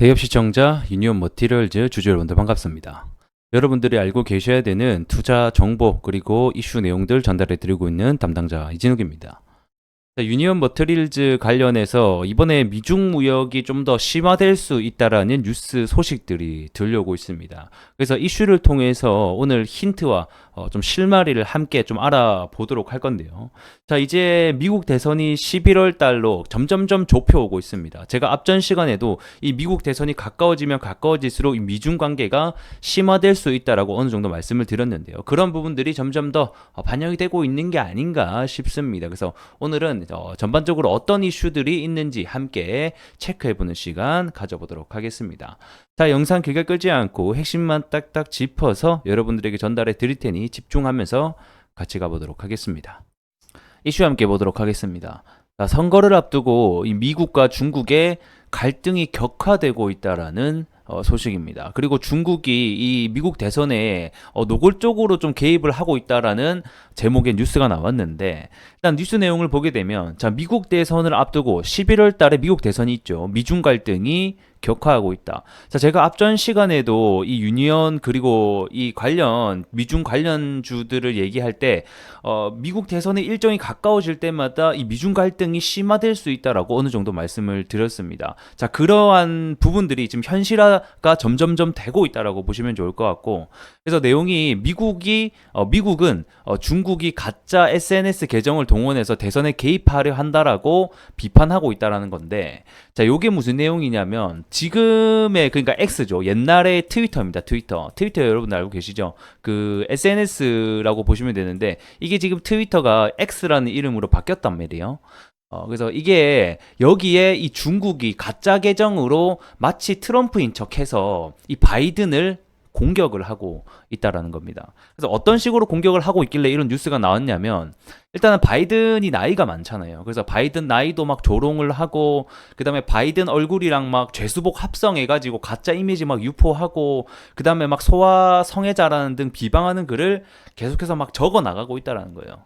대협 시청자 유니온 머티리얼즈 주주 여러분들 반갑습니다. 여러분들이 알고 계셔야 되는 투자 정보 그리고 이슈 내용들 전달해 드리고 있는 담당자 이진욱입니다. 유니온 머티리얼즈 관련해서 이번에 미중 무역이 좀 더 심화될 수 있다라는 뉴스 소식들이 들려오고 있습니다. 그래서 이슈를 통해서 오늘 힌트와 좀 실마리를 함께 좀 알아보도록 할 건데요. 자, 이제 미국 대선이 11월 달로 점점점 좁혀오고 있습니다. 제가 앞전 시간에도 이 미국 대선이 가까워지면 가까워질수록 이 미중 관계가 심화될 수 있다라고 어느 정도 말씀을 드렸는데요. 그런 부분들이 점점 더 반영이 되고 있는 게 아닌가 싶습니다. 그래서 오늘은 전반적으로 어떤 이슈들이 있는지 함께 체크해보는 시간 가져보도록 하겠습니다. 자, 영상 길게 끌지 않고 핵심만 딱딱 짚어서 여러분들에게 전달해 드릴 테니 집중하면서 같이 가보도록 하겠습니다. 이슈 함께 보도록 하겠습니다. 자, 선거를 앞두고 이 미국과 중국의 갈등이 격화되고 있다라는 소식입니다. 그리고 중국이 이 미국 대선에 노골적으로 좀 개입을 하고 있다라는 제목의 뉴스가 나왔는데, 일단 뉴스 내용을 보게 되면, 자, 미국 대선을 앞두고 11월 달에 미국 대선이 있죠. 미중 갈등이 격화하고 있다. 자, 제가 앞전 시간에도 이 유니언 그리고 이 관련 미중 관련주들을 얘기할 때 미국 대선의 일정이 가까워질 때마다 이 미중 갈등이 심화될 수 있다라고 어느 정도 말씀을 드렸습니다. 자, 그러한 부분들이 지금 현실화가 점점점 되고 있다라고 보시면 좋을 것 같고, 그래서 내용이 미국은 중국이 가짜 SNS 계정을 동원해서 대선에 개입하려 한다라고 비판하고 있다라는 건데, 자, 요게 무슨 내용이냐면 지금의, 그러니까 X죠. 옛날의 트위터입니다. 트위터 여러분 알고 계시죠? 그 SNS라고 보시면 되는데, 이게 지금 트위터가 X라는 이름으로 바뀌었단 말이에요. 그래서 이게 여기에 이 중국이 가짜 계정으로 마치 트럼프인 척해서 이 바이든을 공격을 하고 있다라는 겁니다. 그래서 어떤 식으로 공격을 하고 있길래 이런 뉴스가 나왔냐면, 일단은 바이든이 나이가 많잖아요. 그래서 바이든 나이도 막 조롱을 하고, 그 다음에 바이든 얼굴이랑 막 죄수복 합성해가지고 가짜 이미지 막 유포하고, 그 다음에 막 소아 성애자라는 등 비방하는 글을 계속해서 막 적어 나가고 있다라는 거예요.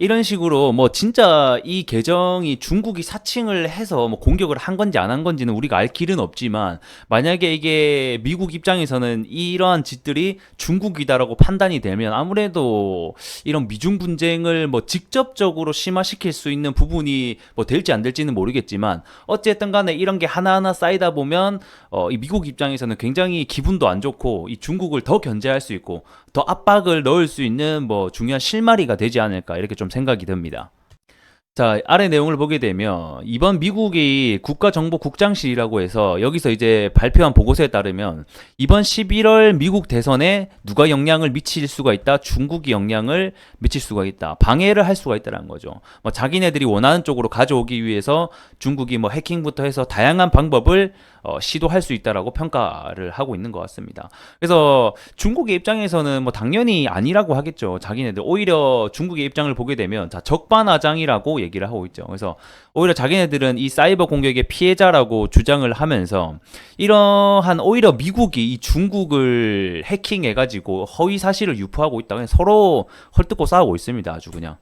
이런 식으로 뭐 진짜 이 계정이 중국이 사칭을 해서 뭐 공격을 한 건지 안 한 건지는 우리가 알 길은 없지만, 만약에 이게 미국 입장에서는 이러한 짓들이 중국이다라고 판단이 되면 아무래도 이런 미중 분쟁을 뭐 직접적으로 심화시킬 수 있는 부분이 뭐 될지 안 될지는 모르겠지만, 어쨌든 간에 이런 게 하나하나 쌓이다 보면 이 미국 입장에서는 굉장히 기분도 안 좋고 이 중국을 더 견제할 수 있고 더 압박을 넣을 수 있는 뭐 중요한 실마리가 되지 않을까, 이렇게 좀 생각이 듭니다. 자, 아래 내용을 보게 되면 이번 미국이 국가정보국장실이라고 해서 여기서 이제 발표한 보고서에 따르면 이번 11월 미국 대선에 누가 영향을 미칠 수가 있다, 중국이 영향을 미칠 수가 있다, 방해를 할 수가 있다는 거죠. 뭐 자기네들이 원하는 쪽으로 가져오기 위해서 중국이 뭐 해킹부터 해서 다양한 방법을 시도할 수 있다라고 평가를 하고 있는 것 같습니다. 그래서 중국의 입장에서는 뭐 당연히 아니라고 하겠죠. 자기네들 오히려 중국의 입장을 보게 되면, 자, 적반하장이라고 얘기를 하고 있죠. 그래서 오히려 자기네들은 이 사이버 공격의 피해자라고 주장을 하면서, 이러한 오히려 미국이 이 중국을 해킹해가지고 허위 사실을 유포하고 있다, 서로 헐뜯고 싸우고 있습니다. 아주 그냥.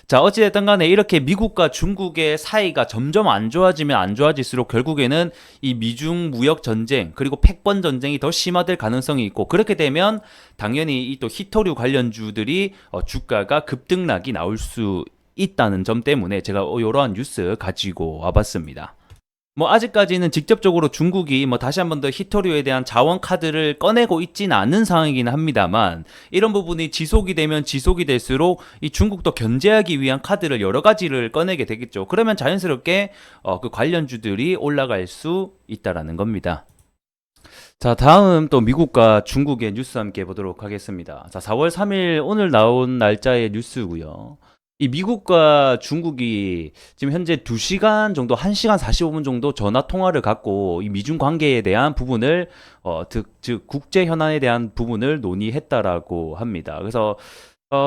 자, 어찌됐든 간에 이렇게 미국과 중국의 사이가 점점 안 좋아지면 안 좋아질수록 결국에는 이 미중 무역 전쟁 그리고 패권 전쟁이 더 심화될 가능성이 있고, 그렇게 되면 당연히 이 또 히토류 관련주들이 주가가 급등락이 나올 수 있다는 점 때문에 제가 이러한 뉴스 가지고 와봤습니다. 뭐 아직까지는 직접적으로 중국이 뭐 다시 한 번 더 히토류에 대한 자원 카드를 꺼내고 있지는 않은 상황이긴 합니다만, 이런 부분이 지속이 되면 지속이 될수록 이 중국도 견제하기 위한 카드를 여러 가지를 꺼내게 되겠죠. 그러면 자연스럽게 그 관련주들이 올라갈 수 있다라는 겁니다. 자, 다음 또 미국과 중국의 뉴스 함께 보도록 하겠습니다. 자, 4월 3일 오늘 나온 날짜의 뉴스고요. 이 미국과 중국이 지금 현재 2시간 정도, 1시간 45분 정도 전화 통화를 갖고 이 미중 관계에 대한 부분을 즉 국제 현안에 대한 부분을 논의했다라고 합니다. 그래서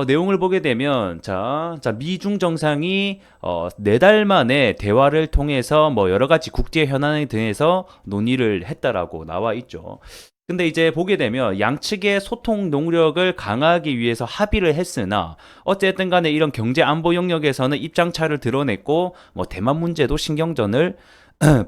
내용을 보게 되면, 자, 미중 정상이 4달 만에 대화를 통해서 뭐 여러 가지 국제 현안에 대해서 논의를 했다라고 나와 있죠. 근데 이제 보게 되면 양측의 소통 노력을 강화하기 위해서 합의를 했으나, 어쨌든 간에 이런 경제 안보 영역에서는 입장차를 드러냈고, 뭐 대만 문제도 신경전을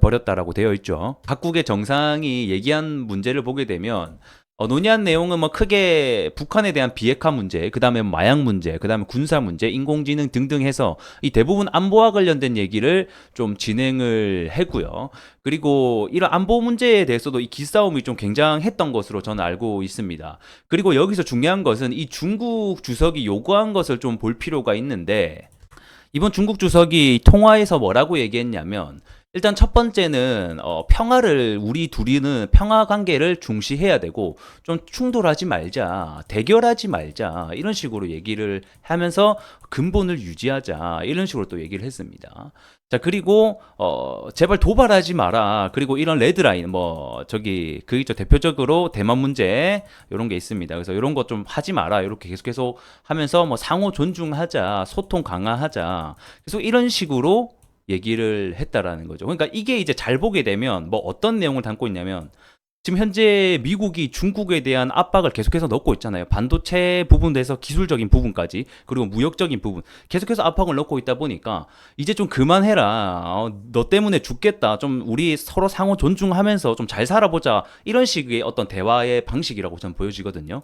버렸다라고 되어 있죠. 각국의 정상이 얘기한 문제를 보게 되면 논의한 내용은 뭐 크게 북한에 대한 비핵화 문제, 그 다음에 마약 문제, 그 다음에 군사 문제, 인공지능 등등 해서 이 대부분 안보와 관련된 얘기를 좀 진행을 했고요. 그리고 이런 안보 문제에 대해서도 이 기싸움이 좀 굉장했던 것으로 저는 알고 있습니다. 그리고 여기서 중요한 것은 이 중국 주석이 요구한 것을 좀 볼 필요가 있는데, 이번 중국 주석이 통화에서 뭐라고 얘기했냐면, 일단 첫 번째는 평화를, 우리 둘이는 평화 관계를 중시해야 되고 좀 충돌하지 말자, 대결하지 말자, 이런 식으로 얘기를 하면서 근본을 유지하자, 이런 식으로 또 얘기를 했습니다. 자, 그리고 제발 도발하지 마라. 그리고 이런 레드라인, 뭐 저기 그 있죠, 대표적으로 대만 문제 이런 게 있습니다. 그래서 이런 거 좀 하지 마라, 이렇게 계속 하면서 뭐 상호 존중하자, 소통 강화하자, 계속 이런 식으로 얘기를 했다라는 거죠. 그러니까 이게 이제 잘 보게 되면 뭐 어떤 내용을 담고 있냐면, 지금 현재 미국이 중국에 대한 압박을 계속해서 넣고 있잖아요. 반도체 부분에서 기술적인 부분까지, 그리고 무역적인 부분 계속해서 압박을 넣고 있다 보니까 이제 좀 그만해라. 너 때문에 죽겠다. 좀 우리 서로 상호 존중하면서 좀 잘 살아보자. 이런 식의 어떤 대화의 방식이라고 저는 보여지거든요.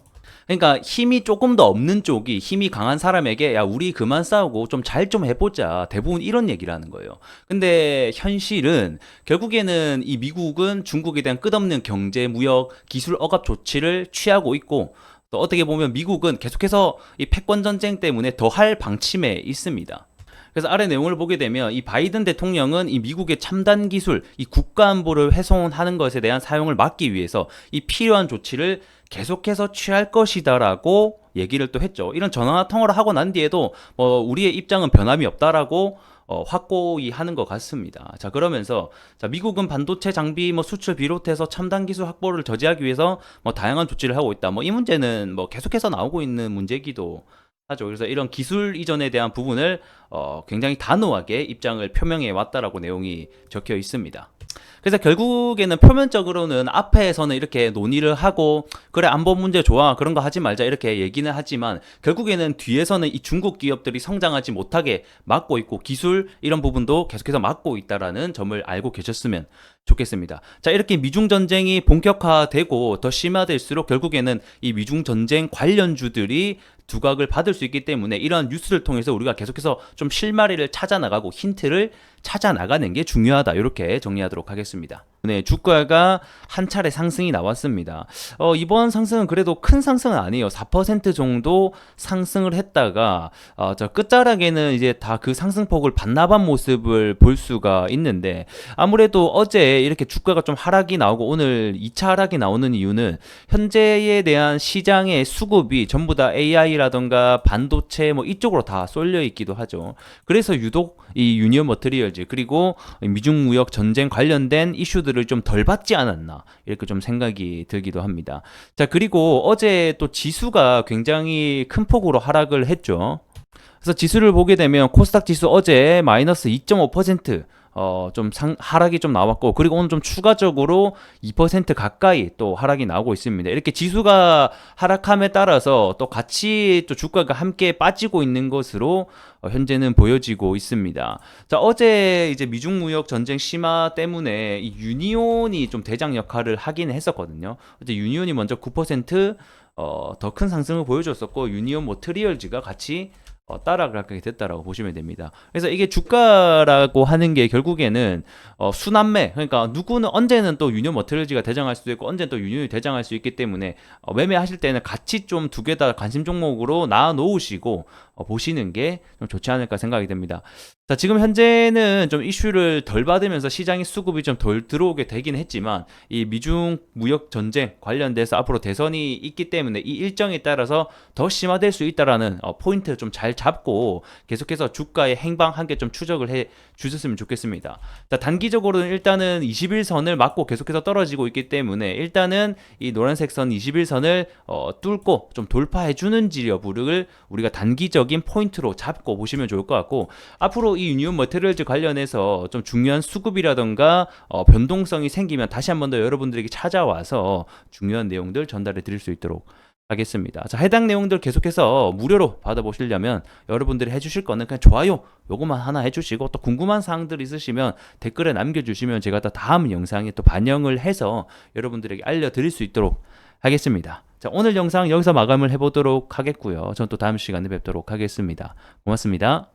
그러니까 힘이 조금 더 없는 쪽이 힘이 강한 사람에게 야, 우리 그만 싸우고 좀 잘 좀 해보자. 대부분 이런 얘기를 하는 거예요. 근데 현실은 결국에는 이 미국은 중국에 대한 끝없는 경제, 무역, 기술 억압 조치를 취하고 있고, 또 어떻게 보면 미국은 계속해서 이 패권 전쟁 때문에 더 할 방침에 있습니다. 그래서 아래 내용을 보게 되면 이 바이든 대통령은 이 미국의 첨단 기술, 이 국가 안보를 훼손하는 것에 대한 사용을 막기 위해서 이 필요한 조치를 계속해서 취할 것이다라고 얘기를 또 했죠. 이런 전화 통화를 하고 난 뒤에도 우리의 입장은 변함이 없다라고 확고히 하는 것 같습니다. 자, 그러면서 자, 미국은 반도체 장비 수출 비롯해서 첨단 기술 확보를 저지하기 위해서 다양한 조치를 하고 있다. 이 문제는 계속해서 나오고 있는 문제기도 하죠. 그래서 이런 기술 이전에 대한 부분을 굉장히 단호하게 입장을 표명해 왔다라고 내용이 적혀 있습니다. 그래서 결국에는 표면적으로는 앞에서는 이렇게 논의를 하고 그래 안보 문제 좋아 그런 거 하지 말자 이렇게 얘기는 하지만, 결국에는 뒤에서는 이 중국 기업들이 성장하지 못하게 막고 있고 기술 이런 부분도 계속해서 막고 있다라는 점을 알고 계셨으면 좋겠습니다. 자, 이렇게 미중 전쟁이 본격화되고 더 심화될수록 결국에는 이 미중 전쟁 관련주들이 두각을 받을 수 있기 때문에 이러한 뉴스를 통해서 우리가 계속해서 좀 실마리를 찾아 나가고 힌트를 찾아 나가는 게 중요하다, 이렇게 정리하도록 하겠습니다. 네, 주가가 한 차례 상승이 나왔습니다. 이번 상승은 그래도 큰 상승은 아니에요. 4% 정도 상승을 했다가 저 끝자락에는 이제 다 그 상승폭을 반납한 모습을 볼 수가 있는데, 아무래도 어제 이렇게 주가가 좀 하락이 나오고 오늘 2차 하락이 나오는 이유는 현재에 대한 시장의 수급이 전부 다 AI라던가 반도체 이쪽으로 다 쏠려 있기도 하죠. 그래서 유독 이 유니온 머티리얼즈 그리고 미중 무역 전쟁 관련된 이슈들을 좀 덜 받지 않았나, 이렇게 좀 생각이 들기도 합니다. 자, 그리고 어제 또 지수가 굉장히 큰 폭으로 하락을 했죠. 그래서 지수를 보게 되면 코스닥 지수 어제 마이너스 2.5% 하락이 좀 나왔고, 그리고 오늘 좀 추가적으로 2% 가까이 또 하락이 나오고 있습니다. 이렇게 지수가 하락함에 따라서 또 같이 또 주가가 함께 빠지고 있는 것으로 현재는 보여지고 있습니다. 자, 어제 이제 미중 무역 전쟁 심화 때문에 이 유니온이 좀 대장 역할을 하긴 했었거든요. 어제 유니온이 먼저 9% 더 큰 상승을 보여줬었고, 유니온 머티리얼즈가 같이 따라가게 됐다라고 보시면 됩니다. 그래서 이게 주가라고 하는 게 결국에는 순환매, 그러니까 누구는 언제는 또 유니온 머티리얼즈가 대장할 수도 있고 언제는 또 유니온이 대장할 수 있기 때문에 매매하실 때는 같이 좀 두 개 다 관심 종목으로 놔 놓으시고 보시는 게 좀 좋지 않을까 생각이 됩니다. 자, 지금 현재는 좀 이슈를 덜 받으면서 시장의 수급이 좀 덜 들어오게 되긴 했지만, 이 미중 무역 전쟁 관련돼서 앞으로 대선이 있기 때문에 이 일정에 따라서 더 심화될 수 있다라는 포인트 좀 잘 잡고 계속해서 주가의 행방 함께 좀 추적을 해 주셨으면 좋겠습니다. 자, 단기적으로는 일단은 21선을 맞고 계속해서 떨어지고 있기 때문에 일단은 이 노란색 선 21선을 뚫고 좀 돌파해 주는지 여부를 우리가 단기적인 포인트로 잡고 보시면 좋을 것 같고, 앞으로 이 유니온 머티리얼즈 관련해서 좀 중요한 수급이라던가 변동성이 생기면 다시 한 번 더 여러분들에게 찾아와서 중요한 내용들 전달해 드릴 수 있도록 하겠습니다. 자, 해당 내용들 계속해서 무료로 받아보시려면 여러분들이 해주실 거는 그냥 좋아요 요것만 하나 해주시고, 또 궁금한 사항들 있으시면 댓글에 남겨주시면 제가 또 다음 영상에 또 반영을 해서 여러분들에게 알려드릴 수 있도록 하겠습니다. 자, 오늘 영상 여기서 마감을 해보도록 하겠고요. 전 또 다음 시간에 뵙도록 하겠습니다. 고맙습니다.